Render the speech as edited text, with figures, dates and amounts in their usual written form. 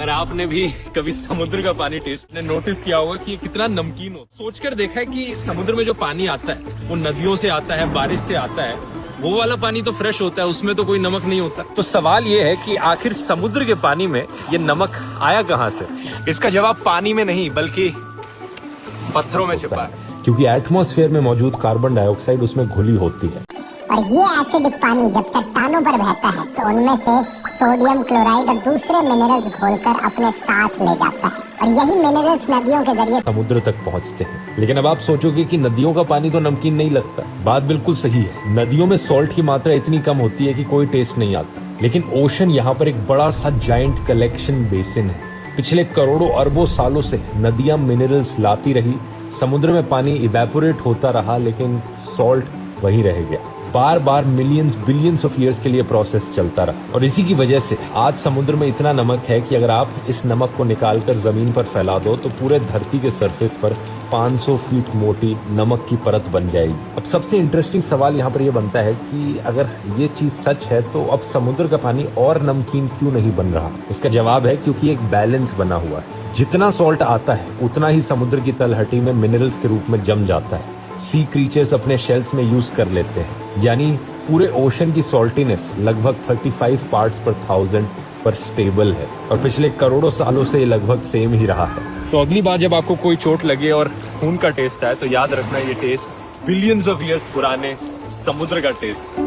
अगर आपने भी कभी समुद्र का पानी टेस्ट नोटिस किया होगा कि ये कितना नमकीन हो, सोचकर देखा है कि समुद्र में जो पानी आता है वो नदियों से आता है, बारिश से आता है, वो वाला पानी तो फ्रेश होता है, उसमें तो कोई नमक नहीं होता। तो सवाल ये है कि आखिर समुद्र के पानी में ये नमक आया कहाँ से? इसका जवाब पानी में नहीं बल्कि पत्थरों में छिपा है, क्योंकि एटमॉस्फेयर में मौजूद कार्बन डाइऑक्साइड उसमें घुली होती है। और ये एसिडिक पानी जब चट्टानों पर बहता है तो उनमें से सोडियम क्लोराइड और दूसरे मिनरल्स घोलकर अपने साथ ले जाता है, और यही मिनरल्स नदियों के जरिए समुद्र तक पहुंचते हैं। लेकिन अब आप सोचोगे कि नदियों का पानी तो नमकीन नहीं लगता। बात बिल्कुल सही है, नदियों में सॉल्ट की मात्रा इतनी कम होती है कि कोई टेस्ट नहीं आता। लेकिन ओशन यहाँ पर एक बड़ा सा जायंट कलेक्शन बेसिन है। पिछले करोड़ों अरबों सालों से नदियां मिनरल्स लाती रही, समुद्र में पानी इवेपोरेट होता रहा, लेकिन सॉल्ट वहीं रह गया। बार बार मिलियंस बिलियंस ऑफ ईयर्स के लिए प्रोसेस चलता रहा, और इसी की वजह से आज समुद्र में इतना नमक है कि अगर आप इस नमक को निकालकर जमीन पर फैला दो तो पूरे धरती के सरफेस पर 500 फीट मोटी नमक की परत बन जाएगी। अब सबसे इंटरेस्टिंग सवाल यहाँ पर यह बनता है कि अगर ये चीज सच है तो अब समुद्र का पानी और नमकीन क्यों नहीं बन रहा? इसका जवाब है क्योंकि एक बैलेंस बना हुआ है। जितना सॉल्ट आता है उतना ही समुद्र की तलहटी में मिनरल्स के रूप में जम जाता है। सी क्रीचर्स अपने शेल्स में यूज कर लेते हैं, यानी पूरे ओशन की सॉल्टीनेस लगभग 35 पार्ट्स पर 1000 पर स्टेबल है, और पिछले करोड़ों सालों से ये लगभग सेम ही रहा है। तो अगली बार जब आपको कोई चोट लगे और खून का टेस्ट आए तो याद रखना ये टेस्ट बिलियंस ऑफ ईयर्स पुराने समुद्र का टेस्ट।